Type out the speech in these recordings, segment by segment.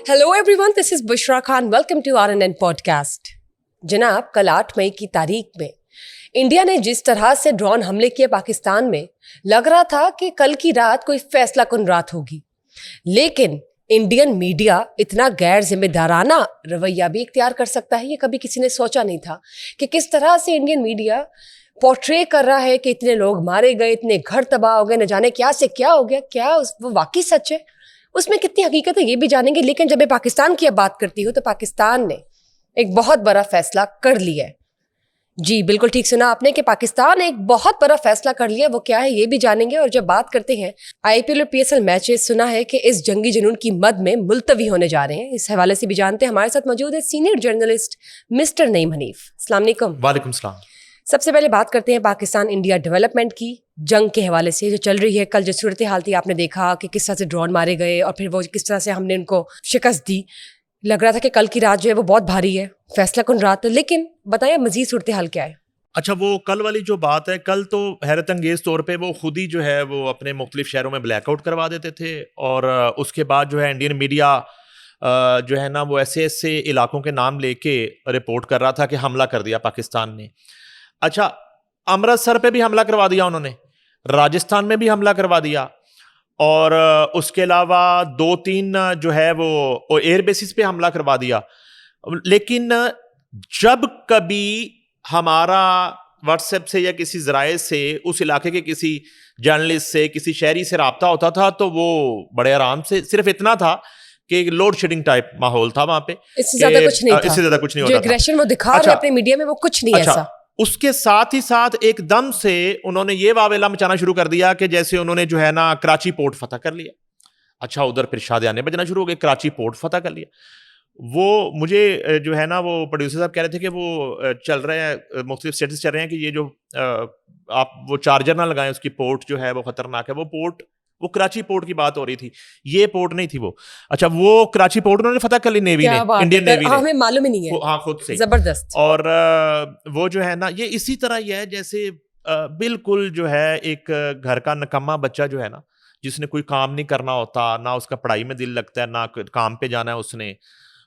Hello everyone, this is Bushra Khan. Welcome to RNN podcast. जनाब, कल 8 मई की तारीख में इंडिया ने जिस तरह से ड्रोन हमले किए पाकिस्तान में, लग रहा था कि कल की रात कोई फैसला कुन रात होगी। लेकिन इंडियन मीडिया इतना गैर जिम्मेदाराना रवैया भी इख्तियार कर सकता है, ये कभी किसी ने सोचा नहीं था कि किस तरह से इंडियन मीडिया पोर्ट्रे कर रहा है कि इतने लोग मारे गए, इतने घर तबाह हो गए, न जाने क्या से क्या हो गया। क्या वो वाकई सच है? उसमें कितनी हकीकत है ये भी जानेंगे। लेकिन जब मैं पाकिस्तान की अब बात करती हूँ तो पाकिस्तान ने एक बहुत बड़ा फैसला कर लिया है। जी बिल्कुल ठीक सुना आपने कि पाकिस्तान एक बहुत बड़ा फैसला कर लिया। वो क्या है ये भी जानेंगे। और जब बात करते हैं IPL और PSL मैचेस, सुना है कि इस जंगी जुनून की मद में मुलतवी होने जा रहे हैं। इस हवाले से भी जानते हैं। हमारे साथ मौजूद है senior journalist mister Naeem Hanif. अस्सलाम वालेकुम। वालेकुम सलाम। सबसे पहले बात करते हैं पाकिस्तान इंडिया डेवलपमेंट की जंग के हवाले से जो चल रही है। कल जो सूरत हाल थी, आपने देखा कि किस तरह से ड्रोन मारे गए और फिर वो किस तरह से हमने उनको शिकस्त दी। लग रहा था कि कल की रात जो है वो बहुत भारी है, फैसला कुन रात है। लेकिन बताइए मजीद सूरत हाल क्या है? अच्छा, वो कल वाली जो बात है, कल तो हैरत अंगेज तौर पे वो खुद ही जो है वो अपने मुख्तलिफ शहरों में ब्लैकआउट करवा देते थे। और उसके बाद जो है इंडियन मीडिया जो है ना वो ऐसे ऐसे इलाकों के नाम लेके रिपोर्ट कर रहा था कि हमला कर दिया पाकिस्तान ने। अच्छा, अमृतसर पे भी हमला करवा दिया उन्होंने, राजस्थान में भी हमला करवा दिया, और उसके अलावा 2-3 जो है वो एयर बेसिस पे हमला करवा दिया। लेकिन जब कभी हमारा व्हाट्सएप से या किसी जराए से उस इलाके के किसी जर्नलिस्ट से, किसी शहरी से रब्ता होता था तो वो बड़े आराम से, सिर्फ इतना था कि लोड शेडिंग टाइप माहौल था वहां पे। इससे ज्यादा कुछ नहीं था। इससे ज्यादा कुछ नहीं जो होता था। एग्रेशन वो दिखा रहे अपने मीडिया में वो कुछ नहीं अच्छा, ऐसा। उसके साथ ही साथ एकदम से उन्होंने ये वावेला मचाना शुरू कर दिया कि जैसे उन्होंने जो है ना कराची पोर्ट फतह कर लिया। अच्छा, उधर फिर शादियाने बजना शुरू हो गए, कराची पोर्ट फतह कर लिया। वो मुझे जो है ना वो प्रोड्यूसर साहब कह रहे थे कि वो चल रहे हैं, मुख्तलिफ स्टेटस चल रहे हैं कि ये जो आप वो चार्जर ना लगाएं, उसकी पोर्ट जो है वो खतरनाक है। वो पोर्ट, वो कराची पोर्ट की बात हो रही थी, ये पोर्ट नहीं थी वो। अच्छा, वो कराची पोर्ट उन्होंने फतह कर ली नेवी ने, इंडियन नेवी ने। हमें मालूम ही नहीं है। हाँ, खुद से जबरदस्त। और वो जो है ना ये इसी तरह ही है जैसे बिल्कुल जो है एक घर का नकम्मा बच्चा जो है ना, जिसने कोई काम नहीं करना होता, ना उसका पढ़ाई में दिल लगता है, ना काम पे जाना है उसने,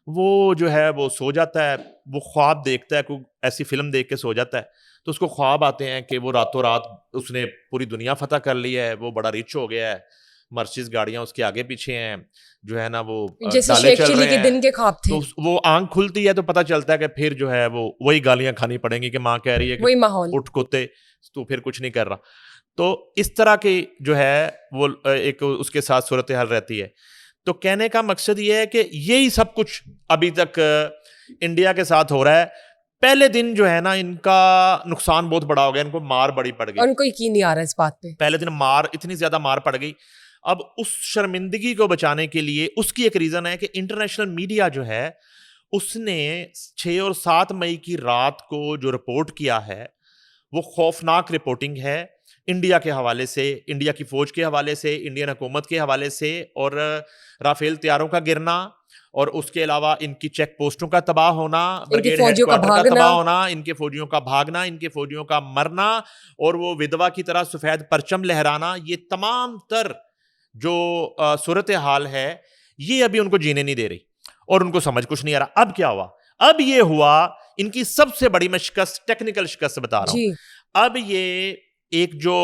वो जो है वो सो जाता है, वो ख्वाब देखता है, कोई ऐसी फिल्म देख के सो जाता है, तो उसको ख्वाब आते हैं कि वो रातों रात उसने पूरी दुनिया फतह कर ली है, वो बड़ा रिच हो गया है, मर्सिडीज गाड़ियां उसके आगे पीछे हैं, जो है ना वो जैसे डाले शेख चल चिली रहे के हैं। दिन के ख्वाब थे। तो वो आंख खुलती है तो पता चलता है कि फिर जो है वो वही गालियां खानी पड़ेंगी कि माँ कह रही है वही कि माहौल। उठ कुत्ते, तो फिर कुछ नहीं कर रहा। तो इस तरह की जो है वो एक उसके साथ सूरत हाल रहती है। तो कहने का मकसद ये है कि यही सब कुछ अभी तक इंडिया के साथ हो रहा है। पहले दिन जो है ना इनका नुकसान बहुत बड़ा हो गया, इनको मार बड़ी पड़ गई। उनको यकीन नहीं आ रहा इस बात पे। पहले दिन मार, इतनी ज्यादा मार पड़ गई। अब उस शर्मिंदगी को बचाने के लिए उसकी एक रीजन है कि इंटरनेशनल मीडिया जो है उसने 6 और 7 मई की रात को जो रिपोर्ट किया है वो खौफनाक रिपोर्टिंग है, इंडिया के हवाले से, इंडिया की फौज के हवाले से, इंडियन हुकूमत के हवाले से, और राफेल तैयारों का गिरना, और उसके अलावा इनकी चेक पोस्टों का तबाह होना, ब्रिगेड हेडक्वार्टर का तबाह होना, इनके फौजियों का भागना, इनके फौजियों का मरना, और वो विधवा की तरह सफेद परचम लहराना, ये तमाम तर जो सूरत हाल है ये अभी उनको जीने नहीं दे रही और उनको समझ कुछ नहीं आ रहा। अब क्या हुआ? अब ये हुआ इनकी सबसे बड़ी मैं शिकस्त, टेक्निकल शिकस्त बता रहा हूं। अब ये एक जो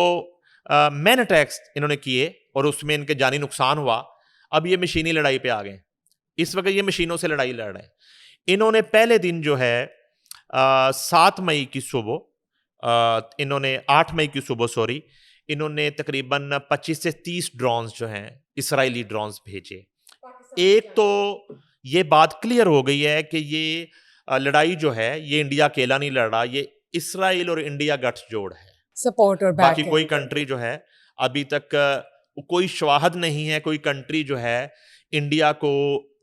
मैन अटैक्स इन्होंने किए और उसमें इनके जानी नुकसान हुआ, अब ये मशीनी लड़ाई पे आ गए। इस वक्त ये मशीनों से लड़ाई लड़ रहे हैं। इन्होंने पहले दिन जो है 7 मई की सुबह, इन्होंने 8 मई की सुबह सॉरी, इन्होंने तकरीबन 25 से 30 ड्रोन्स जो हैं इसराइली ड्रोन्स भेजे। एक तो ये बात क्लियर हो गई है कि ये लड़ाई जो है ये इंडिया अकेला नहीं लड़ रहा, ये इसराइल और इंडिया गठजोड़ है, सपोर्ट और बाकी कोई कंट्री जो है अभी तक कोई शवाहद नहीं है, कोई कंट्री जो है इंडिया को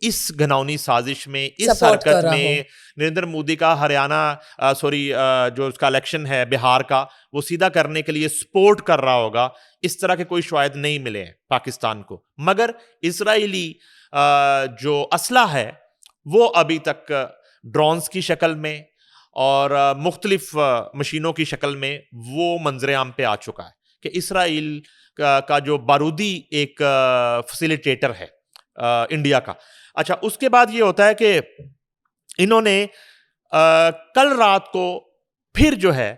इस घनौनी साजिश में, इस हरकत में, नरेंद्र मोदी का हरियाणा जो उसका इलेक्शन है बिहार का, वो सीधा करने के लिए सपोर्ट कर रहा होगा, इस तरह के कोई शवाहद नहीं मिले हैं पाकिस्तान को। मगर इसराइली जो असला है वो अभी तक ड्रोन्स की शक्ल में और मुख्तलिफ मशीनों की शक्ल में वो मंजर आम पे आ चुका है कि इसराइल का जो बारूदी एक फैसिलिटेटर है, इंडिया का। अच्छा, उसके बाद ये होता है कि इन्होंने कल रात को फिर जो है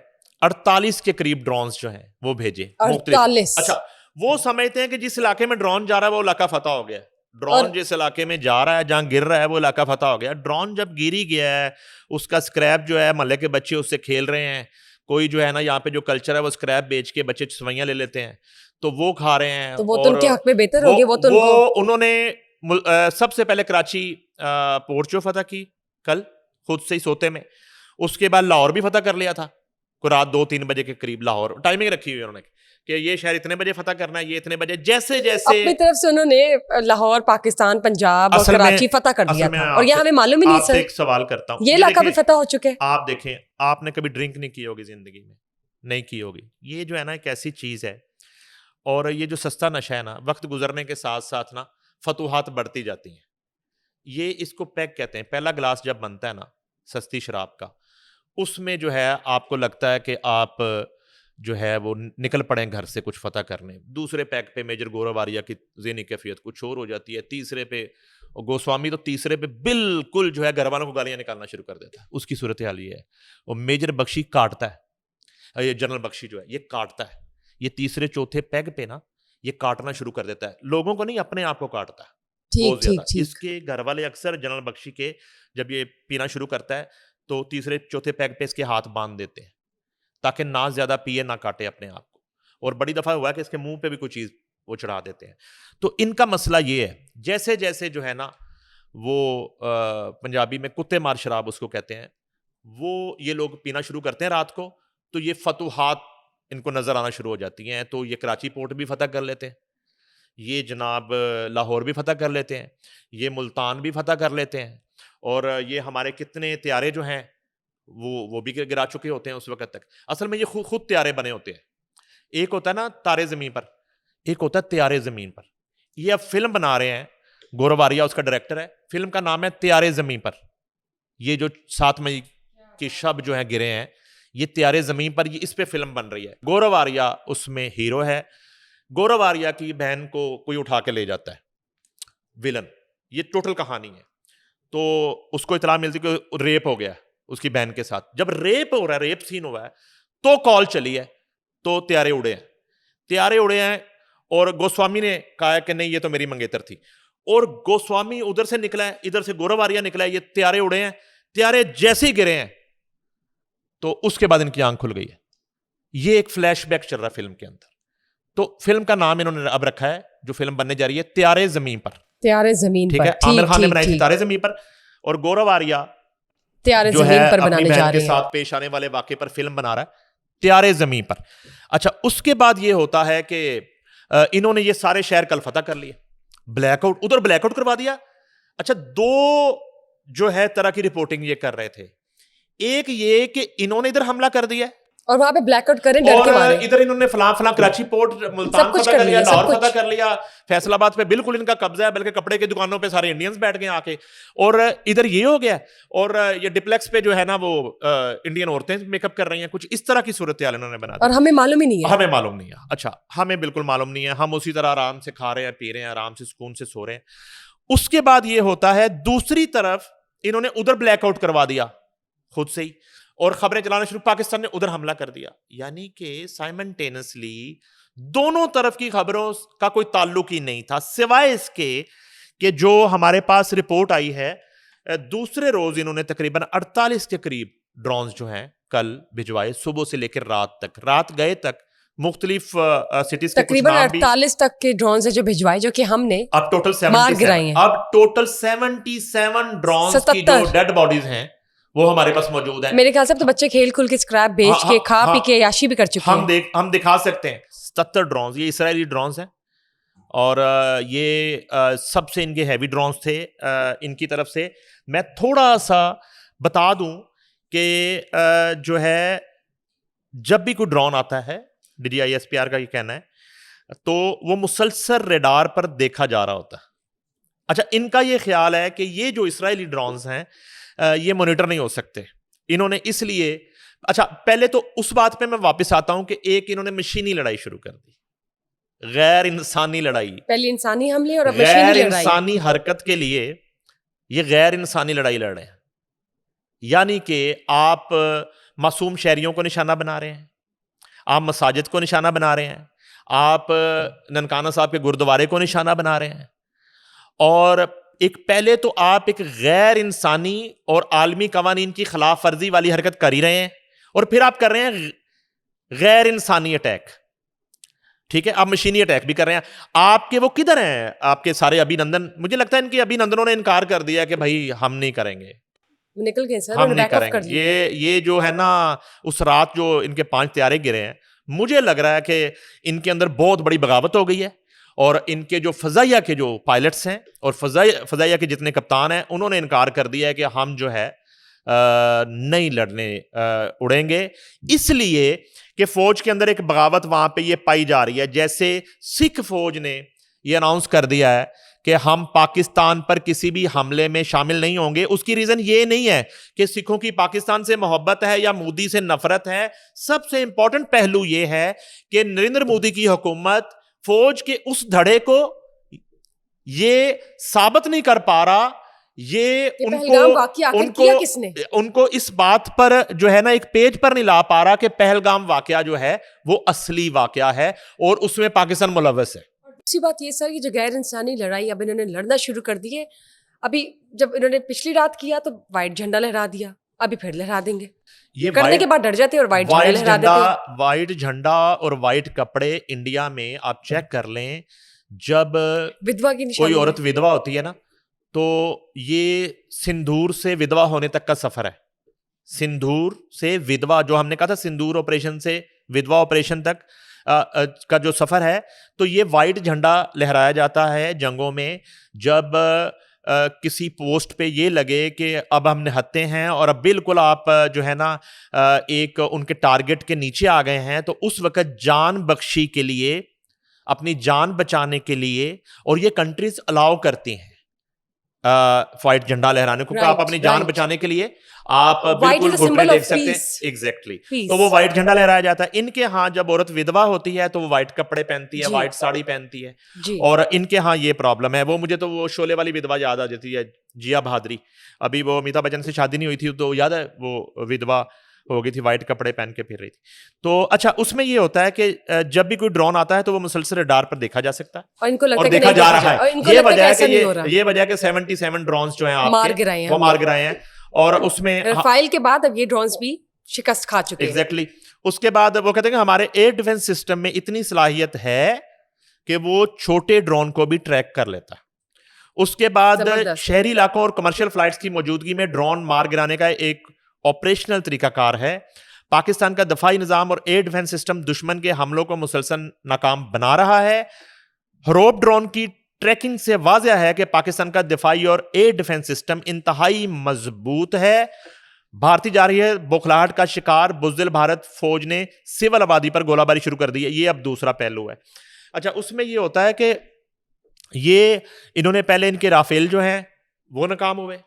48 के करीब ड्रोन्स जो हैं वो भेजे। 48? अच्छा, वो समझते हैं कि जिस इलाके में ड्रोन जा रहा है वो इलाका फतह हो गया। ड्रोन जिस इलाके में जा रहा है, जहां गिर रहा है, वो इलाका फतह हो गया। ड्रोन जब गिर ही गया है, उसका स्क्रैप जो है, मोहल्ले के बच्चे उससे खेल रहे हैं, कोई जो है ना यहाँ पे जो कल्चर है वो स्क्रैप बेच के बच्चे सवैयां ले लेते हैं, तो वो खा रहे हैं। तो वो तो उनके हक में बेहतर हो गया। वो तो उन्होंने सबसे पहले कराची पोर्ट जो फतह की कल, खुद से ही सोते में। उसके बाद लाहौर भी फतह कर लिया था, को रात 2-3 बजे के करीब लाहौर टाइमिंग रखी हुई उन्होंने कि ये शहर इतने बजे फतह करना है, ये इतने बजे, जैसे जैसे अपनी तरफ से उन्होंने लाहौर, पाकिस्तान, पंजाब और कराची फतह कर दिया था। और ये हमें मालूम ही नहीं सर। एक सवाल करता हूँ, ये इलाका भी फतह हो चुके हैं। आप देखें, आपने कभी ड्रिंक नहीं की होगी जिंदगी में, नहीं की होगी। ये जो है ना एक ऐसी चीज है, और ये जो सस्ता नशा है ना, वक्त गुजरने के साथ साथ ना फतूहात बढ़ती जाती हैं। ये इसको पैक कहते हैं। पहला गिलास जब बनता है ना सस्ती शराब का, उसमें जो है आपको लगता है कि आप जो है वो निकल पड़े घर से कुछ फतह करने। दूसरे पैक पे मेजर गौरव आर्या की ज़हनी कैफियत कुछ और हो जाती है। तीसरे पे गोस्वामी तो तीसरे पे बिल्कुल जो है घर वालों को गालियां निकालना शुरू कर देता है। उसकी सूरत हाल ये है। और मेजर बख्शी काटता है, ये जनरल बख्शी जो है ये काटता है। ये तीसरे चौथे पैग पे ना ये काटना शुरू कर देता है, लोगों को नहीं, अपने आप को काटता है बहुत ज्यादा। इसके घर वाले अक्सर जनरल बख्शी के जब ये पीना शुरू करता है तो तीसरे चौथे पैग पे इसके हाथ बांध देते हैं ताकि ना ज्यादा पिए ना काटे अपने आप को। और बड़ी दफा हुआ है कि इसके मुंह पे भी कोई चीज वो चढ़ा देते हैं। तो इनका मसला ये है, जैसे जैसे जो है ना वो पंजाबी में कुत्ते मार शराब उसको कहते हैं, वो ये लोग पीना शुरू करते हैं रात को, तो ये फतूहात इनको नजर आना शुरू हो जाती हैं। तो ये कराची पोर्ट भी फतह कर लेते हैं, ये जनाब लाहौर भी फतह कर लेते हैं, ये मुल्तान भी फतह कर लेते हैं, और ये हमारे कितने त्यारे जो हैं वो भी गिरा चुके होते हैं उस वक्त तक। असल में ये खुद त्यारे बने होते हैं। एक होता है ना तारे जमीन पर, एक होता है त्यारे जमीन पर। ये अब फिल्म बना रहे हैं, गौरव आर्या उसका डायरेक्टर है। फिल्म का नाम है त्यारे जमीन पर। ये जो 7 मई के शब जो है गिरे हैं, ये त्यारे जमीन पर, ये इस पे फिल्म बन रही है। गौरव आर्या उसमें हीरो है। गौरव आर्या की बहन को कोई उठा के ले जाता है विलन, ये टोटल कहानी है। तो उसको इतला मिलती कि रेप हो गया उसकी बहन के साथ। जब रेप हो रहा है, रेप सीन हुआ है, तो कॉल चली है, तो त्यारे उड़े हैं, त्यारे उड़े हैं। और गोस्वामी ने कहा है कि नहीं ये तो मेरी मंगेतर थी, और गोस्वामी उधर से निकला है, इधर से गौरव आर्या निकला है, ये त्यारे उड़े हैं। त्यारे जैसे ही गिरे हैं तो उसके बाद इनकी आंख खुल गई है। ये एक फ्लैशबैक चल रहा है फिल्म के अंदर। तो फिल्म का नाम इन्होंने अब रखा है, जो फिल्म बनने जा रही है, त्यारे जमीन पर। त्यारे जमीन ठीक है, आमिर खान ने बनाई थी तारे जमीन पर, और गौरव आर्या त्यारे जो जमीन है पर अपनी बनाने जा बहन के रहे हैं। साथ पेश आने वाले वाक़े पर फिल्म बना रहा है, त्यारे जमीन पर। अच्छा, उसके बाद ये होता है कि इन्होंने ये सारे शहर कल फतह कर लिए, ब्लैकआउट, उधर ब्लैकआउट करवा दिया। अच्छा, 2 जो है तरह की रिपोर्टिंग ये कर रहे थे। एक ये कि इन्होंने इधर हमला कर दिया और वहां पे ब्लैकआउट करें डर के मारे, और इधर इन्होंने फलां कराची पोर्ट, मुल्तान फतह कर लिया, लाहौर फतह कर लिया, फैसलाबाद पे बिल्कुल इनका कब्जा है, बल्कि कपड़े की दुकानों पे सारे इंडियंस बैठ गए आके। और इधर ये हो गया, और ये डिप्लेक्स पे जो है ना वो इंडियन औरतें मेकअप कर रही हैं, कुछ इस तरह की सूरत हाल इन्होंने बना दी। और हमें मालूम ही नहीं है, हमें मालूम नहीं है। अच्छा, हमें बिल्कुल मालूम नहीं है, हम उसी तरह आराम से खा रहे हैं, पी रहे हैं, आराम से सुकून से सो रहे हैं। उसके बाद ये होता है, दूसरी तरफ इन्होंने उधर ब्लैकआउट करवा दिया खुद से ही, और खबरें चलाना शुरू, पाकिस्तान ने उधर हमला कर दिया। यानी कि साइमल्टेनियसली दोनों तरफ की खबरों का कोई ताल्लुक ही नहीं था, सिवाय इसके कि जो हमारे पास रिपोर्ट आई है, दूसरे रोज इन्होंने तकरीबन 48 के करीब ड्रोन्स जो हैं कल भिजवाए, सुबह से लेकर रात तक, रात गए तक मुख्तलिफ सिटीज के कुछ तकरीबन नाम भी 48 तक के ड्रोन्स है जो भिजवाए, जो कि हमने अब टोटल मार 77, गिराए हैं। अब टोटल 77 ड्रोन्स की जो 77 डेड बॉडीज हैं वो हमारे पास मौजूद है। मेरे ख्याल से अब तो बच्चे खेल खुल के स्क्रैप बेच के खा पी के याशी भी कर चुके हैं। हम दिखा सकते हैं 77 ड्रोन्स, ये इसराइली ड्रोन्स हैं, और ये सबसे इनके हैवी ड्रोन्स थे इनकी तरफ से। मैं थोड़ा सा बता दूं कि जो है जब भी कोई ड्रोन आता है, DJI SPR का ये कहना है, तो वो मुसलसल रेडार पर देखा जा रहा होता है। अच्छा, इनका ये ख्याल है कि ये जो इसराइली ड्रोन्स हैं ये मॉनिटर नहीं हो सकते, इन्होंने इसलिए। अच्छा, पहले तो उस बात पे मैं वापस आता हूं कि एक इन्होंने मशीनी लड़ाई शुरू कर दी। गैर इंसानी लड़ाई, पहले इंसानी हमले और अब मशीनी गैर लड़ाई। इंसानी हरकत के लिए ये गैर इंसानी लड़ाई लड़ रहे हैं। यानी कि आप मासूम शहरियों को निशाना बना रहे हैं, आप मसाजिद को निशाना बना रहे हैं, आप ननकाना साहब के गुरुद्वारे को निशाना बना रहे हैं, और एक पहले तो आप एक गैर इंसानी और आलमी कवानीन की खिलाफ वर्जी वाली हरकत कर ही रहे हैं, और फिर आप कर रहे हैं गैर इंसानी अटैक। ठीक है, आप मशीनी अटैक भी कर रहे हैं। आपके वो किधर हैं आपके सारे अभिनंदन? मुझे लगता है इनके अभिनंदनों ने इनकार कर दिया कि भाई हम नहीं करेंगे, निकल गए सर, हम उन्होंने नहीं बैक ऑफ कर करेंगे। लिया। ये जो है ना, उस रात जो इनके 5 तैयारे गिरे हैं, मुझे लग रहा है कि इनके अंदर बहुत बड़ी बगावत हो गई है, और इनके जो फजाइया के जो पायलट्स हैं और फजाइया के जितने कप्तान हैं, उन्होंने इनकार कर दिया है कि हम जो है नहीं लड़ने उड़ेंगे, इसलिए कि फौज के अंदर एक बगावत वहां पे ये पाई जा रही है। जैसे सिख फौज ने ये अनाउंस कर दिया है कि हम पाकिस्तान पर किसी भी हमले में शामिल नहीं होंगे। उसकी रीजन ये नहीं है कि सिखों की पाकिस्तान से मोहब्बत है या मोदी से नफरत है। सबसे इंपॉर्टेंट पहलू ये है कि नरेंद्र मोदी की हुकूमत फौज के उस धड़े को ये साबित नहीं कर पा रहा, ये पहलगाम वाकया आखिर किया किसने? उनको इस बात पर जो है ना एक पेज पर नहीं ला पा रहा कि पहलगाम वाकया जो है वो असली वाकया है और उसमें पाकिस्तान मुलव्वस है। दूसरी बात ये सर, ये जो गैर इंसानी लड़ाई अब इन्होंने लड़ना शुरू कर दी है। अभी जब इन्होंने पिछली रात किया तो व्हाइट झंडा लहरा दिया, अभी फिर लहरा देंगे। ये करने के बाद डर जाते और व्हाइट झंडा लहरा देते। व्हाइट झंडा और व्हाइट कपड़े इंडिया में आप चेक कर लें, जब विधवा की कोई औरत विधवा होती है ना, तो ये सिंदूर से विधवा होने तक का सफर है। सिंदूर से विधवा, जो हमने कहा था सिंदूर ऑपरेशन से विधवा ऑपरेशन तक का जो सफर है, तो ये व्हाइट झंडा लहराया जाता है जंगों में। जब किसी पोस्ट पे ये लगे कि अब हम निहत्ते हैं और अब बिल्कुल आप जो है ना एक उनके टारगेट के नीचे आ गए हैं, तो उस वक्त जान बख्शी के लिए, अपनी जान बचाने के लिए, और ये कंट्रीज अलाउ करती हैं व्हाइट झंडा लहराने को, आप अपनी जान बचाने के लिए आप बिल्कुल घुटने देख सकते हैं। एग्जैक्टली, तो वो व्हाइट झंडा लहराया जाता है। इनके यहाँ जब औरत विधवा होती है तो वो व्हाइट कपड़े पहनती है, व्हाइट साड़ी पहनती है, और इनके यहाँ ये प्रॉब्लम है। वो मुझे तो वो शोले वाली विधवा याद आ जाती है, जिया बहादुरी। अभी वो अमिताभ बच्चन से शादी नहीं हुई थी तो याद है, वो विधवा हो गई थी, व्हाइट कपड़े पहन के फिर रही थी। तो अच्छा, उसमें ये होता है कि जब भी कोई ड्रोन आता है तो वो मुसलसल रडार पर देखा जा सकता है, और इनको लगता है देखा जा रहा है। ये वजह है कि 77 ड्रोन्स जो हैं आपके वो मार गिराए हैं, और उसमें राफेल के बाद अब ये ड्रोन्स भी शिकस्त खा चुके हैं। एग्जैक्टली। उसके बाद वो कहते हैं कि हमारे एयर डिफेंस सिस्टम में इतनी सलाहियत है कि वो छोटे ड्रोन को भी ट्रैक कर लेता है। उसके बाद शहरी इलाकों और कमर्शियल फ्लाइट्स की मौजूदगी में ड्रोन मार गिराने का एक ऑपरेशनल तरीकाकार है। पाकिस्तान का दफाई निजाम और एयर डिफेंस सिस्टम दुश्मन के हमलों को मुसलसल नाकाम बना रहा है। हरूफ ड्रोन की ट्रैकिंग से वाज़ेह है कि पाकिस्तान का दिफाई और एयर डिफेंस सिस्टम इंतहाई मजबूत है। भारतीय जा रही है बौखलाहट का शिकार बुज़दिल भारत फौज ने सिविल आबादी पर गोलाबारी शुरू कर दी है। ये अब दूसरा पहलू है। अच्छा, उसमें ये होता है कि ये इन्होंने पहले इनके राफेल जो हैं वो नाकाम हुए,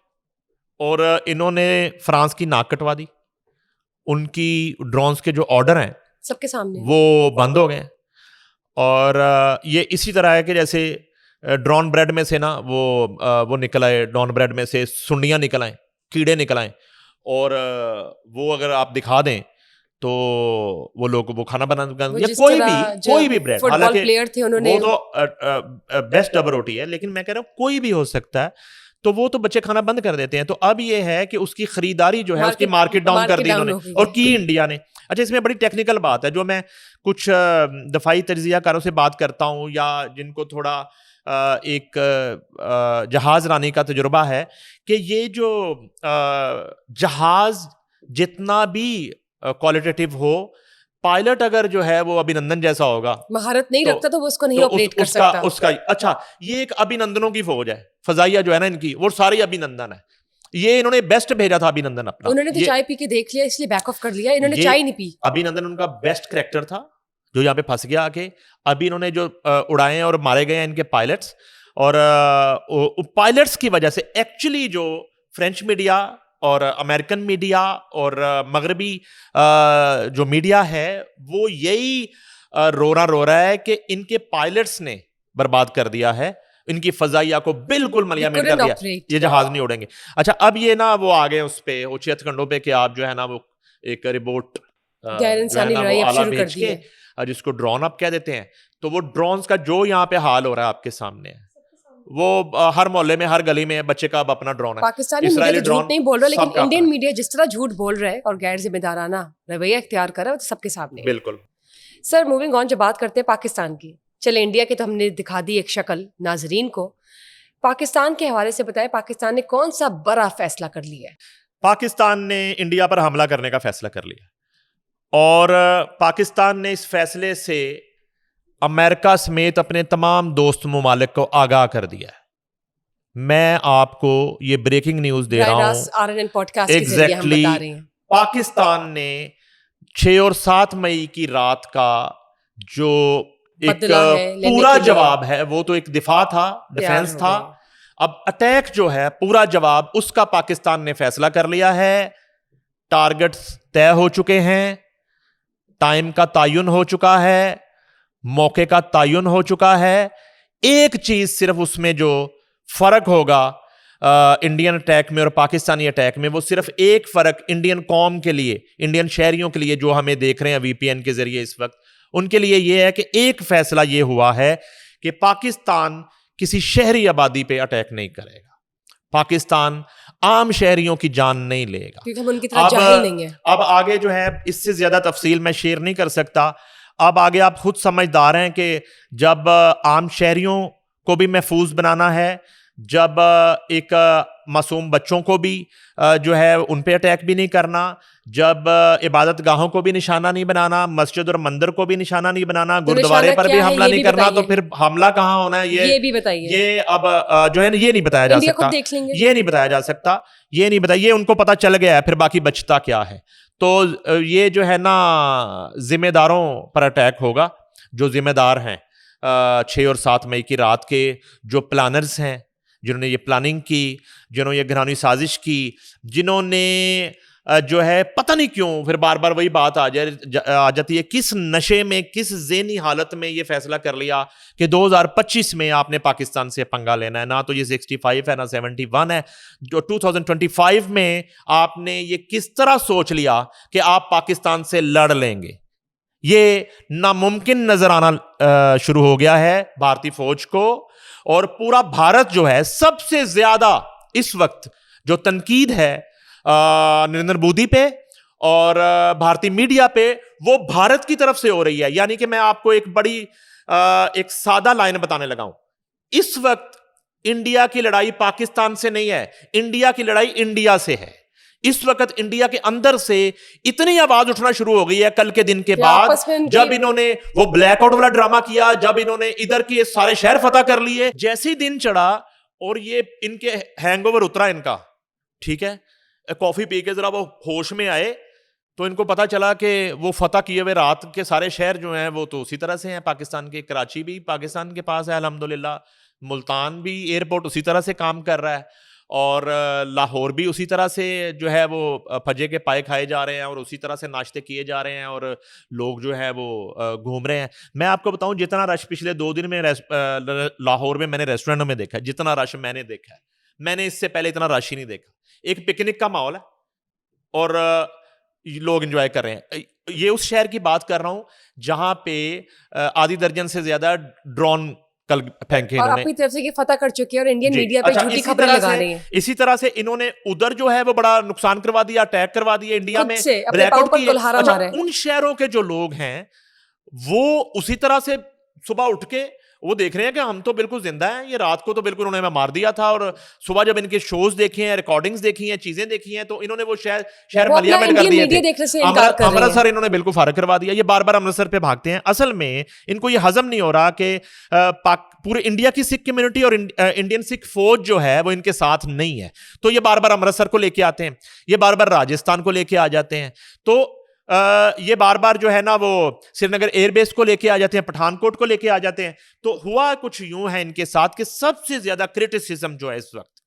और इन्होंने फ्रांस की नाक कटवा दी। उनकी ड्रोन्स के जो ऑर्डर हैं सबके सामने वो बंद हो गए। और ये इसी तरह है कि जैसे ड्रोन ब्रेड में से ना वो निकल आए, ड्रोन ब्रेड में से सुंडियां निकल आए, कीड़े निकल आए, और वो अगर आप दिखा दें तो वो लोग वो खाना बना, या कोई भी ब्रेड, हालांकि वो तो बेस्ट डबल रोटी है, लेकिन मैं कह रहा हूँ कोई भी हो सकता है, तो वो तो बच्चे खाना बंद कर देते हैं। तो अब ये है कि उसकी खरीदारी जो है, उसकी मार्केट डाउन कर दी इन्होंने, और की इंडिया ने। अच्छा, इसमें बड़ी टेक्निकल बात है, जो मैं कुछ दफाई तज्जियाकारों से बात करता हूँ या जिनको थोड़ा एक जहाज रानी का तजुर्बा है, कि ये जो जहाज जितना भी क्वालिटेटिव हो, पायलट अगर जो है वो अभिनंदन जैसा होगा, महारत नहीं रखता तो वो उसको नहीं ऑपरेट कर सकता। उसका अच्छा, ये एक अभिनंदनों की फौज है, फजाइया जो है ना इनकी, वो सारी अभिनंदन है। ये इन्होंने बेस्ट भेजा था अभिनंदन अपना। उन्होंने तो चाय पी के देख लिया इसलिए बैक ऑफ कर लिया, इन्होंने चाय नहीं पी। अभिनंदन उनका बेस्ट कैरेक्टर था जो यहाँ पे फंस गया आके। अभी इन्होंने जो उड़ाए और मारे गए हैं इनके पायलट्स, और पायलट्स की वजह से एक्चुअली जो फ्रेंच मीडिया और अमेरिकन मीडिया और मगरबी जो मीडिया है, वो यही रोना रो रहा है कि इनके पायलट्स ने बर्बाद कर दिया है, इनकी फजाइया को बिल्कुल मलियामेंट कर दिया, ये जहाज नहीं उड़ेंगे। अच्छा, अब ये ना वो आ गए उस पे उच्च खंडों पे कि आप जो है ना वो एक रिपोर्ट गैर इंसानी लड़ाई अब शुरू कर दी है, जिसको ड्रोन अप कह देते हैं। तो वो ड्रोन्स का जो यहाँ पे हाल हो रहा है आपके सामने है, वो हर मोहल्ले में हर गली में बच्चे का अब अपना ड्रोन है। पाकिस्तानी मीडिया तो झूठ नहीं बोल रहा, लेकिन इंडियन मीडिया जिस तरह झूठ बोल रहा है और गैर जिम्मेदाराना रवैया इख्तियार कर रहा है, वो तो सबके सामने। बिल्कुल सर, मूविंग ऑन, जब बात करते हैं पाकिस्तान की, चले इंडिया की तो हमने दिखा दी एक शक्ल नाजरीन को, पाकिस्तान के हवाले से बताएं, पाकिस्तान ने कौन सा बड़ा फैसला कर लिया है? पाकिस्तान ने इंडिया पर हमला करने का फैसला कर लिया, और पाकिस्तान ने इस फैसले से अमेरिका समेत अपने तमाम दोस्त ममालिक को आगाह कर दिया है। मैं आपको ये ब्रेकिंग न्यूज दे रहा हूं, RNN पॉडकास्ट के जरिए हम बता रहे हैं। पाकिस्तान ने 6 और 7 मई की रात का जो एक पूरा जवाब है, वो तो एक दिफा था, डिफेंस था। अब अटैक जो है, पूरा जवाब, उसका पाकिस्तान ने फैसला कर लिया है। टारगेट्स तय हो चुके हैं, टाइम का तयन हो चुका है, मौके का तयन हो चुका है। एक चीज सिर्फ उसमें जो फर्क होगा इंडियन अटैक में और पाकिस्तानी अटैक में, वो सिर्फ एक फर्क इंडियन कौम के लिए, इंडियन शहरियों के लिए जो हमें देख रहे हैं VPN के जरिए इस वक्त, उनके लिए यह है कि एक फैसला यह हुआ है कि पाकिस्तान किसी शहरी आबादी पे अटैक नहीं करेगा, पाकिस्तान आम शहरियों की जान नहीं लेगा, क्योंकि हम उनकी तरह जाहिल नहीं है। अब आगे जो है, इससे ज्यादा तफसील मैं शेयर नहीं कर सकता। अब आगे आप खुद समझदार हैं कि जब आम शहरियों को भी महफूज बनाना है, जब एक मासूम बच्चों को भी जो है उन पे अटैक भी नहीं करना, जब इबादत गाहों को भी निशाना नहीं बनाना, मस्जिद और मंदिर को भी निशाना नहीं बनाना, गुरुद्वारे पर भी हमला नहीं करना, तो फिर हमला कहाँ होना है ये भी बताइए। ये अब जो है ना, ये नहीं बताया जा सकता, ये नहीं बताया जा सकता, ये नहीं बताया, ये उनको पता चल गया है, फिर बाकी बचता क्या है। तो ये जो है ना, जिम्मेदारों पर अटैक होगा, जो जिम्मेदार हैं 6 और 7 मई की रात के, जो प्लानर्स हैं, जिन्होंने ये प्लानिंग की, जिन्होंने ये घरानी साजिश की, जिन्होंने जो है पता नहीं क्यों फिर बार बार वही बात आ जाती है, किस नशे में, किस ज़हनी हालत में ये फैसला कर लिया कि 2025 में आपने पाकिस्तान से पंगा लेना है। ना तो ये 65 है ना 71 है, जो 2025 में आपने ये किस तरह सोच लिया कि आप पाकिस्तान से लड़ लेंगे। ये नामुमकिन नजर आना शुरू हो गया है भारतीय फौज को, और पूरा भारत जो है, सबसे ज्यादा इस वक्त जो तनकीद है नरेंद्र मोदी पे और भारतीय मीडिया पे, वो भारत की तरफ से हो रही है। यानी कि मैं आपको एक बड़ी एक सादा लाइन बताने लगा हूं, इस वक्त इंडिया की लड़ाई पाकिस्तान से नहीं है, इंडिया की लड़ाई इंडिया से है। इस वक्त इंडिया के अंदर से इतनी आवाज उठना शुरू हो गई है कल के दिन के बाद, जब इन्होंने वो ब्लैकआउट वाला ड्रामा किया, जब इन्होंने इधर के सारे शहर फतह कर लिए, जैसे ही दिन चढ़ा और ये इनके हैंगओवर उतरा इनका, ठीक है, कॉफी पी के जरा वो होश में आए, तो इनको पता चला कि वो फतह किए हुए रात के सारे शहर जो हैं वो तो उसी तरह से हैं पाकिस्तान के। कराची भी पाकिस्तान के पास है अल्हम्दुलिल्लाह, मुल्तान भी एयरपोर्ट उसी तरह से काम कर रहा है, और लाहौर भी उसी तरह से जो है वो फजे के पाए खाए जा रहे हैं और उसी तरह से नाश्ते किए जा रहे हैं और लोग जो है वो घूम रहे हैं। मैं आपको बताऊं, जितना रश पिछले 2 दिन में लाहौर में मैंने रेस्टोरेंटों में देखा है, जितना रश मैंने देखा है, मैंने इससे पहले इतना रश ही नहीं देखा। एक पिकनिक का माहौल है और लोग एंजॉय कर रहे हैं। ये उस शहर की बात कर रहा हूं जहां पे आधी दर्जन से ज्यादा ड्रोन कल फेंके और अपनी तरफ से फतह कर चुके हैं और इंडियन मीडिया पे झूठी खबरें लगा रहे हैं। इसी तरह से इन्होंने उधर जो है वो बड़ा नुकसान करवा दिया, अटैक करवा दिया इंडिया में, ब्लैकआउट किया। उन शहरों के जो लोग हैं वो उसी तरह से सुबह उठ के वो देख रहे हैं कि हम तो बिल्कुल जिंदा हैं, ये रात को तो बिल्कुल उन्होंने मार दिया था, और सुबह जब इनके शोज देखे हैं, रिकॉर्डिंग्स देखी हैं, चीजें देखी हैं, तो इन्होंने वो शहर मलियामेंट कर दिए थे। अमृतसर इन्होंने बिल्कुल फारग करवा दिया। ये बार बार अमृतसर पे भागते हैं। असल में इनको ये हजम नहीं हो रहा कि पूरे इंडिया की सिख कम्युनिटी और इंडियन सिख फौज जो है वो इनके साथ नहीं है, तो ये बार बार अमृतसर को लेके आते हैं, ये बार बार राजस्थान को लेके आ जाते हैं, तो ये बार बार जो है ना वो श्रीनगर एयरबेस को लेके आ जाते हैं, पठानकोट को लेके आ जाते हैं। तो हुआ कुछ यूं है इनके साथ कि सबसे ज्यादा क्रिटिसिज्म जो है इस वक्त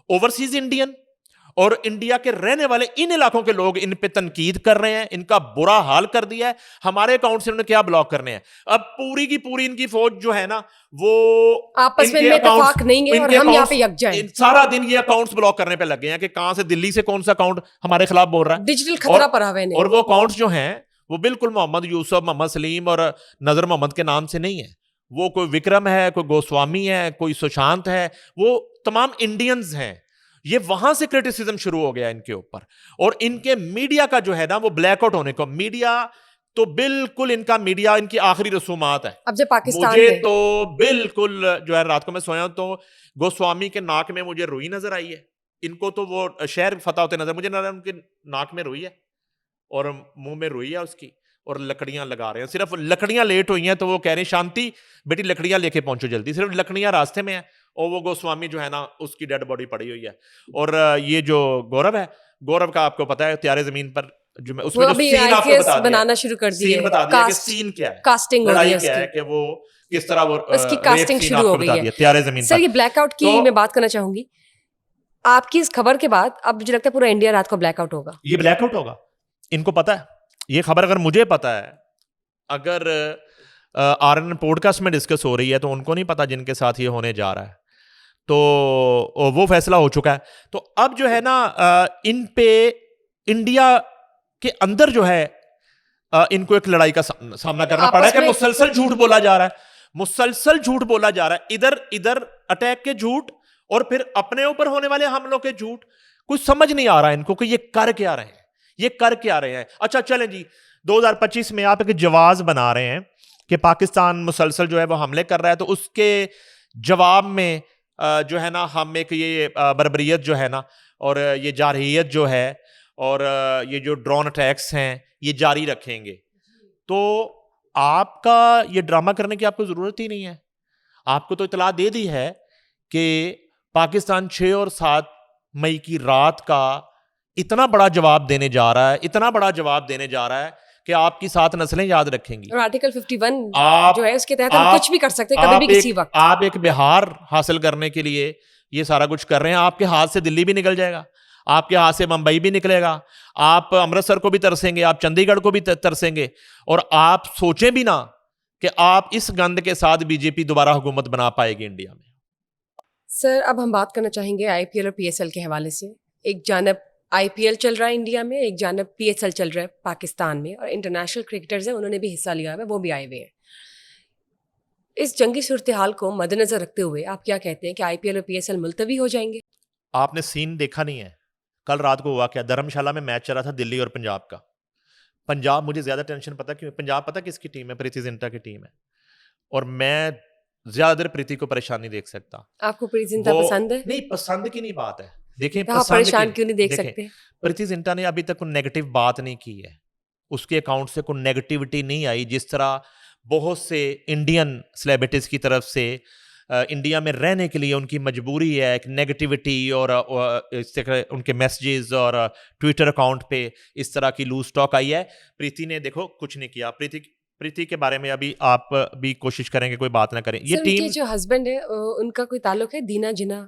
ओवरसीज इंडियन और इंडिया के रहने वाले इन इलाकों के लोग इन पे तनकीद कर रहे हैं, इनका बुरा हाल कर दिया है। हमारे अकाउंट से उन्होंने क्या ब्लॉक करने हैं? अब पूरी की पूरी इनकी फौज जो है ना, वो आपस में इनमें इत्तेफाक नहीं है और हम यहाँ पे यकजा हैं। सारा दिन ये अकाउंट्स ब्लॉक करने पे लगे हैं कि कहां से दिल्ली से कौन सा अकाउंट हमारे खिलाफ बोल रहा है। डिजिटल खतरा पर हवे नहीं। और वो अकाउंट्स जो हैं वो बिल्कुल मोहम्मद यूसुफ, मोहम्मद सलीम और नजर मोहम्मद के नाम से नहीं है। वो कोई विक्रम है, कोई गोस्वामी है, कोई सुशांत है, वो तमाम इंडियंस हैं। ये वहां से क्रिटिसिज्म शुरू हो गया इनके ऊपर। और इनके मीडिया का जो है ना, वो ब्लैकआउट होने को, मीडिया तो बिल्कुल इनका मीडिया इनकी आखिरी रसूमात है। अब जब पाकिस्तान मुझे में तो बिल्कुल जो है, रात को मैं सोया तो गोस्वामी के नाक में मुझे रुई नजर आई है। इनको तो वो शहर फतह होते नजर, मुझे नजर उनके नाक में रुई है और मुंह में रुई है उसकी, और लकड़ियां लगा रहे हैं। सिर्फ लकड़ियां लेट हुई हैं तो वो कह रहे हैं शांति बेटी लकड़ियां लेके पहुंचो जल्दी, सिर्फ लकड़ियां रास्ते में है। और वो गोस्वामी जो है ना, उसकी डेड बॉडी पड़ी हुई है। और ये जो गौरव है, गौरव का आपको पता है त्यारे जमीन पर जो मैं उसमें जो सीन आपको बता दिया, बनाना शुरू कर दिए, सीन बता दिया कि सीन क्या है, कास्टिंग लड़ाई क्या है, कि वो किस तरह वो उसकी कास्टिंग शुरू हो गई है त्यारे जमीन पर। सर, ये ब्लैकआउट की मैं बात करना चाहूंगी। आपकी इस खबर के बाद अब मुझे लगता है पूरा इंडिया रात को ब्लैकआउट होगा। ये ब्लैकआउट होगा, इनको पता है ये खबर। अगर मुझे पता है, अगर आरएन पॉडकास्ट में डिस्कस हो रही है, तो उनको नहीं पता जिनके साथ ये होने जा रहा है। तो वो फैसला हो चुका है। तो अब जो है ना, इन पे इंडिया के अंदर जो है, इनको एक लड़ाई का सामना करना पड़ा है कि मुसलसल झूठ बोला जा रहा है, मुसलसल झूठ बोला जा रहा है। इधर इधर अटैक के झूठ और फिर अपने ऊपर होने वाले हमलों के झूठ। कुछ समझ नहीं आ रहा है इनको कि ये कर क्या रहे हैं, ये कर क्या रहे हैं। अच्छा चलें जी, 2025 में आप एक जवाब बना रहे हैं कि पाकिस्तान मुसलसल जो है वो हमले कर रहा है, तो उसके जवाब में जो है ना, हम एक ये बर्बरियत जो है ना, और ये जारहियत जो है, और ये जो ड्रोन अटैक्स हैं, ये जारी रखेंगे। तो आपका ये ड्रामा करने की आपको जरूरत ही नहीं है। आपको तो इतला दे दी है कि पाकिस्तान 6 और 7 मई की रात का इतना बड़ा जवाब देने जा रहा है, इतना बड़ा जवाब देने जा रहा है कि आपकी 7 नस्लें याद रखेंगी। और आर्टिकल 51 जो है उसके तहत हम कुछ भी कर सकते हैं, कभी भी किसी वक्त। आप एक बिहार हासिल करने के लिए ये सारा कुछ कर रहे हैं। आपके हाथ से दिल्ली भी निकल जाएगा, आपके हाथ से मुंबई भी निकलेगा, आप अमृतसर को भी तरसेंगे, आप चंडीगढ़ को भी तरसेंगे, और आप सोचें भी ना कि आप इस गंद के साथ बीजेपी दोबारा हुकूमत बना पाएगी इंडिया में। सर, अब हम बात करना चाहेंगे आईपीएल और पीएसएल के हवाले से। एक जानब आईपीएल चल रहा है इंडिया में, एक जानब पीएसएल चल रहा है पाकिस्तान में, और इंटरनेशनल क्रिकेटर्स हैं, उन्होंने भी हिस्सा लिया है, वो भी आए हुए हैं। इस जंगी सूरत हाल को मद्देनजर रखते हुए आप क्या कहते हैं कि आईपीएल और पीएसएल मुलतवी हो जाएंगे? आपने सीन देखा नहीं है, कल रात को हुआ क्या, धर्मशाला में मैच चल रहा था दिल्ली और पंजाब का। पंजाब, मुझे ज्यादा टेंशन पता क्यों, पंजाब पता किसकी टीम है, प्रीति जिंटा की टीम है, और मैं ज्यादा देर प्रीति को परेशान नहीं देख सकता। आपको प्रीति जिंटा पसंद है? नहीं, पसंद की नहीं बात है, देखिए परेशान क्यों नहीं देख सकते? प्रीति जिंटा ने अभी तक कोई नेगेटिव बात नहीं की है, उसके अकाउंट से कोई नेगेटिविटी नहीं आई। जिस तरह बहुत से इंडियन सेलिब्रिटीज की तरफ से इंडिया में रहने के लिए उनकी मजबूरी है, एक नेगेटिविटी और इस तरह उनके मैसेजेस और ट्विटर अकाउंट पे इस तरह की लूज टॉक आई है। प्रीति ने देखो कुछ नहीं किया। प्रीति के बारे में अभी आप भी कोशिश करेंगे कोई बात ना करें। ये टीम, जो हस्बैंड है उनका कोई ताल्लुक है, दीना जिन्ना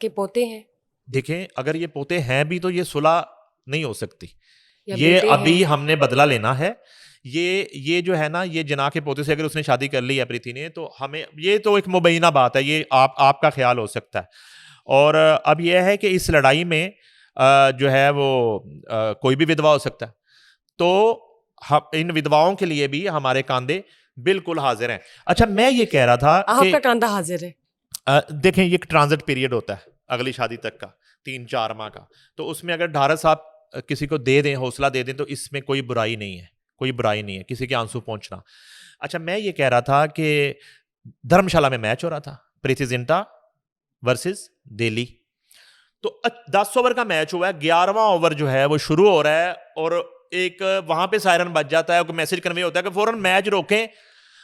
के पोते हैं। देखें, अगर ये पोते हैं भी तो ये सुलह नहीं हो सकती, ये अभी हमने बदला लेना है। ये जो है ना, ये जिना के पोते से अगर उसने शादी कर ली है प्रीति ने, तो हमें, ये तो एक मुबैना बात है, ये आपका ख्याल हो सकता है। और अब यह है कि इस लड़ाई में जो है वो कोई भी विधवा हो सकता है, तो हम इन विधवाओं के लिए भी हमारे कांधे बिल्कुल हाजिर हैं। अच्छा, मैं ये कह रहा था आपका कांधा हाजिर है। देखें, ये एक ट्रांजिट पीरियड होता है अगली शादी तक का, 3-4 माह का, तो उसमें अगर ढारस आप किसी को दे दें, हौसला दे दें, तो इसमें कोई बुराई नहीं है, कोई बुराई नहीं है किसी के आंसू पहुंचना। अच्छा, मैं ये कह रहा था कि धर्मशाला में मैच हो रहा था, प्रीति जिंटा वर्सेस दिल्ली, तो 10 ओवर का मैच हुआ है। 11वां ओवर जो है वो शुरू हो रहा है, और एक वहां पे सायरन बज जाता है, मैसेज कन्वे होता है कि फौरन मैच रोकें।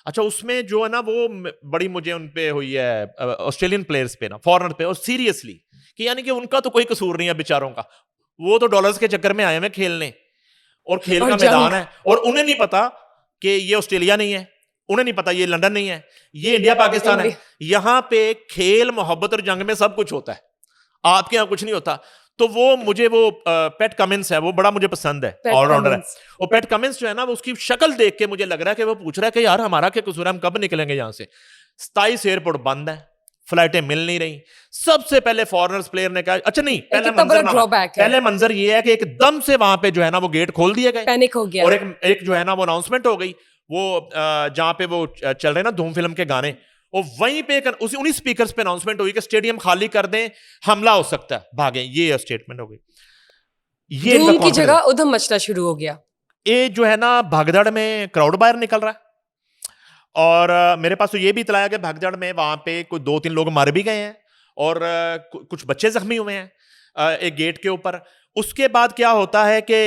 अच्छा, उसमें जो है ना, वो बड़ी मुझे उन पे हुई है ऑस्ट्रेलियन प्लेयर्स पे ना, फॉरनर पे, और सीरियसली कि यानी कि उनका तो कोई कसूर नहीं है बेचारों का, वो तो डॉलर्स के चक्कर में आए हैं खेलने, और खेल का मैदान है, और उन्हें नहीं पता कि ये ऑस्ट्रेलिया नहीं है, उन्हें नहीं पता ये लंदन नहीं है, ये इंडिया पाकिस्तान है। यहां पे खेल, मोहब्बत और जंग में सब कुछ होता है, आपके यहां कुछ नहीं होता। तो वो मुझे वो पैट कमिंस है, वो बड़ा मुझे पसंद है, ऑलराउंडर है। वो पैट कमिंस जो है ना, वो उसकी शक्ल देख के मुझे लग रहा है कि वो पूछ रहा है कि यार हमारा क्या कसूर है, हम कब निकलेंगे यहाँ से। 27 एयरपोर्ट बंद है, फ्लाइटें मिल नहीं रही। सबसे पहले फॉरेनर्स प्लेयर ने कहा, अच्छा नहीं, पहले मंजर ये है कि एकदम से वहां पे जो है ना वो गेट खोल दिए गए, पैनिक हो गया, और एक जो है ना वो अनाउंसमेंट हो गई, वो जहां पे वो चल रहे ना धूम फिल्म के गाने, और वहीं पे उन्हीं स्पीकर्स पे अनाउंसमेंट हुई कि स्टेडियम खाली कर दें, हमला हो सकता है, भागें। ये स्टेटमेंट हो गई। ये धूम की जगह उधम मचना शुरू हो गया। ये जो है ना भगदड़ में क्राउड बाहर निकल रहा है, और मेरे पास तो ये भी इतला है कि भगदड़ में वहां पे कोई 2-3 लोग मर भी गए हैं, और कुछ बच्चे जख्मी हुए हैं एक गेट के ऊपर। उसके बाद क्या होता है कि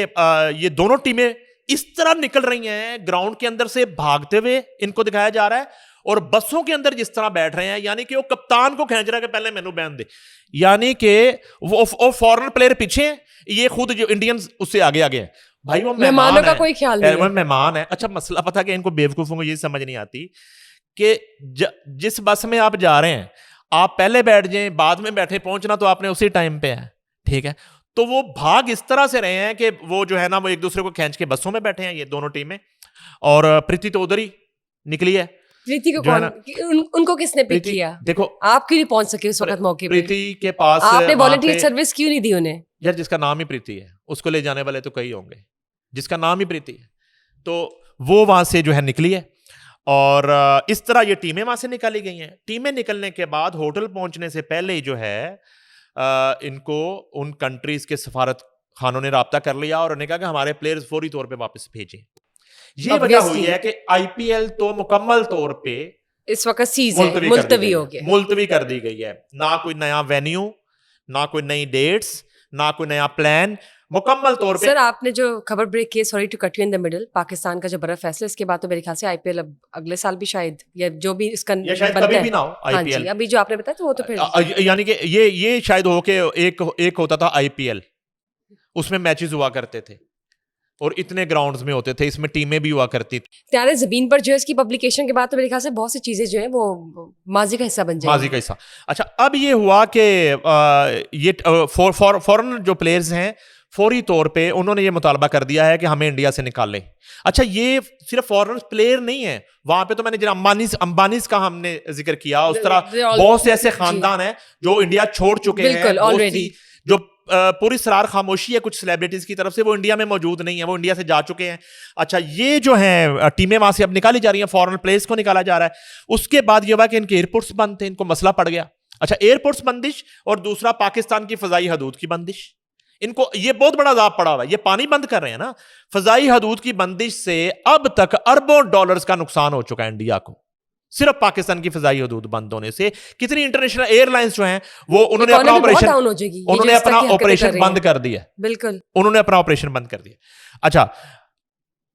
ये दोनों टीमें इस तरह निकल रही हैं, ग्राउंड के अंदर से भागते हुए इनको दिखाया जा रहा है, और बसों के अंदर जिस तरह बैठ रहे हैं, यानी कि वो कप्तान को खींच रहा है कि पहले मैनू बैन दे, यानी कि वो फॉरेन प्लेयर पीछे हैं, ये खुद जो इंडियंस उससे आगे आगे हैं। भाई वो मेहमानों का कोई ख्याल नहीं है, मेहमान है। अच्छा मसला पता कि इनको बेवकूफों को ये समझ नहीं आती कि जिस बस में आप जा रहे हैं, आप पहले बैठ जाएं, बाद में बैठे, पहुंचना तो आपने उसी टाइम पे है, ठीक है। तो वो भाग इस तरह से रहे हैं कि वो जो है ना वो एक दूसरे को खींच के बसों में बैठे हैं ये दोनों टीमें, और प्रीति तो उधर ही निकली है। प्रीति को कौन, उनको किसने पिक किया? देखो आप क्यों नहीं पहुंच सके उस वक्त मौके पे? प्रीति के पास आपने वॉलंटियर सर्विस क्यों नहीं दी उन्हें? यार जिसका नाम ही प्रीति है उसको ले जाने वाले तो कई होंगे, जिसका नाम ही प्रीति है, तो वो वहां से जो है निकली है, और इस तरह ये टीमें वहां से निकाली गई हैं। टीमें निकलने के बाद होटल पहुंचने से पहले ही जो है इनको उन कंट्रीज के सफारत खानों ने राब्ता कर लिया और उन्हें कहा कि हमारे प्लेयर्स फौरी तौर पे वापस भेजें। ये वजह हुई है कि आईपीएल तो मुकम्मल तौर पे इस वक्त सीजन मुलतवी हो गया, मुलतवी कर दी गई है। ना कोई नया वेन्यू, ना कोई नई डेट्स, ना कोई नया प्लान, मुकम्मल तौर पे। सर आपने जो खबर ब्रेक की, sorry to cut you in the middle, Pakistan का जो बड़ा फैसला, इसके बाद तो मेरे ख्याल से आईपीएल अब अगले साल भी शायद, या जो भी इसका कभी भी ना हो आईपीएल। हाँ, अभी जो आपने बताया तो वो तो फिर यानी कि ये शायद हो के एक होता था आईपीएल, उसमें मैचेस हुआ करते थे और इतने ग्राउंड्स में होते थे, इसमें टीमें भी हुआ करती थी। त्यारे ज़मीन पर जो है इसकी पब्लिकेशन के बाद तो मेरे ख्याल से बहुत सी चीजें जो है वो माजी का हिस्सा बन जाएंगी। माजी का हिस्सा। अच्छा अब ये हुआ कि ये फॉरेन जो प्लेयर्स हैं फौरी तौर पे उन्होंने ये मुतालबा कर दिया है कि हमें इंडिया से निकालें। अच्छा ये सिर्फ फॉरेन प्लेयर नहीं है, वहां पे तो मैंने जो अंबानीज का हमने जिक्र किया, उस तरह बहुत से ऐसे खानदान हैं जो इंडिया छोड़ चुके हैं ऑलरेडी, जो पूरी सरार खामोशी है कुछ सेलिब्रिटीज की तरफ से, वो इंडिया में मौजूद नहीं है, वो इंडिया से जा चुके हैं। अच्छा ये जो है टीमें वहां से अब निकाली जा रही हैं, फॉरेन प्लेयर्स को निकाला जा रहा है। उसके बाद ये हुआ कि इनके एयरपोर्ट्स बंद थे, इनको मसला पड़ गया। अच्छा एयरपोर्ट्स बंदिश और दूसरा पाकिस्तान की फजाई हदूद की बंदिश, इनको ये बहुत बड़ा अजाब पड़ा हुआ है। ये पानी बंद कर रहे हैं ना, फजाई हदूद की बंदिश से अब तक अरबों डॉलर्स का नुकसान हो चुका है इंडिया को, सिर्फ पाकिस्तान की फजाई हदूद बंद होने से। कितनी इंटरनेशनल एयरलाइंस जो हैं वो उन्होंने अपना ऑपरेशन बंद कर दिया, बिल्कुल उन्होंने अपना ऑपरेशन बंद कर दिया। अच्छा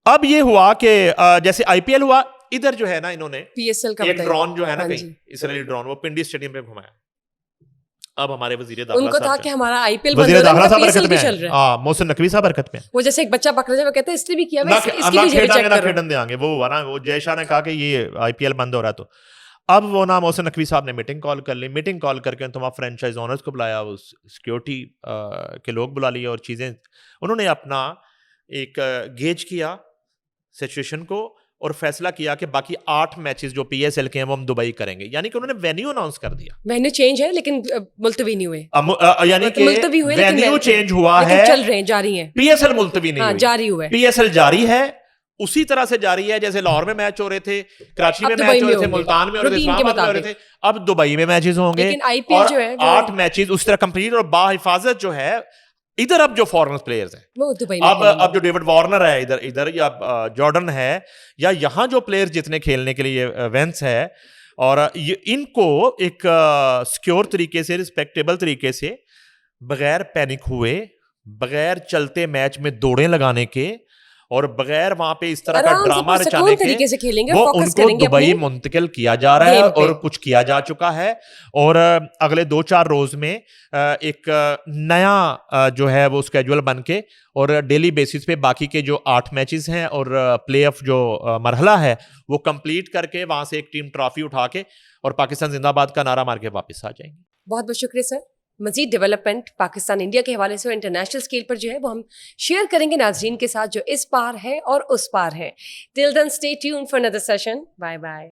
अब ये हुआ कि जैसे आईपीएल हुआ, इधर जो है ना इन्होंने पीएसएल का एक ड्रोन जो है ना कहीं इसराइली ड्रोन, वो पिंडी स्टेडियम पे घुमाया। अब हमारे वजीर दाखिला उनको था कि हमारा आईपीएल वजीर दाखिला साहब हरकत में है, हां मोहसिन नकवी साहब हरकत में। वो जैसे एक बच्चा पकड़ जाए वो कहते हैं इसने भी किया, इसकी भी चेक करो, खेडन देंगे। वो हुआ ना, वो जय शाह ने कहा कि ये आईपीएल बंद हो रहा है, तो अब वो ना मोहसिन नकवी साहब ने मीटिंग कॉल कर ली। मीटिंग कॉल करके तमाम फ्रेंचाइज ओनर्स को बुलाया, उस सिक्योरिटी के लोग बुला लिए, और चीजें उन्होंने अपना एक गेज किया सिचुएशन को, और फैसला किया कि बाकी 8 मैचेस जो पीएसएल के हैं वो हम दुबई करेंगे। यानी कि उन्होंने वेन्यू अनाउंस कर दिया। वेन्यू चेंज है लेकिन मुलतवी नहीं हुए, यानी कि वेन्यू चेंज हुआ है, चल रहे हैं, जारी है। पीएसएल मुलतवी नहीं हुई, जारी हुआ है, पीएसएल जारी है, उसी तरह से जारी है जैसे लाहौर में मैच हो रहे थे, कराची में मैच हो रहे थे, मुल्तान में हो रहे थे, इस्लामाबाद में हो रहे थे, अब दुबई में मैचेस होंगे। लेकिन आईपीएल जो है 8 मैचेस उस तरह कंप्लीट और बाहिफाजत जो है। इधर अब जो फॉरेन प्लेयर्स हैं वो दुबई में, अब जो डेविड वार्नर है इधर या जॉर्डन है, या यहाँ जो प्लेयर्स जितने खेलने के लिए वेंस है, और इनको एक सिक्योर तरीके से, रिस्पेक्टेबल तरीके से, बगैर पैनिक हुए, बगैर चलते मैच में दौड़े लगाने के, और बगैर वहां पे इस तरह का ड्रामा रचाने के, से खेलेंगे, वो उनको दुबई मुंतकिल किया जा रहा है, और कुछ किया जा चुका है। और अगले 2-4 रोज में एक नया जो है वो स्केड्यूल बन के, और डेली बेसिस पे बाकी के जो 8 मैचेस हैं और प्ले ऑफ जो मरहला है वो कंप्लीट करके वहां से एक टीम ट्रॉफी उठा के और पाकिस्तान जिंदाबाद का नारा मार के वापस आ जाएंगे। बहुत बहुत शुक्रिया सर। मजीद डेवलपमेंट पाकिस्तान इंडिया के हवाले से इंटरनेशनल स्केल पर जो है वो हम शेयर करेंगे नाजरीन के साथ जो इस पार है और उस पार है. Till then stay tuned for another session. Bye bye.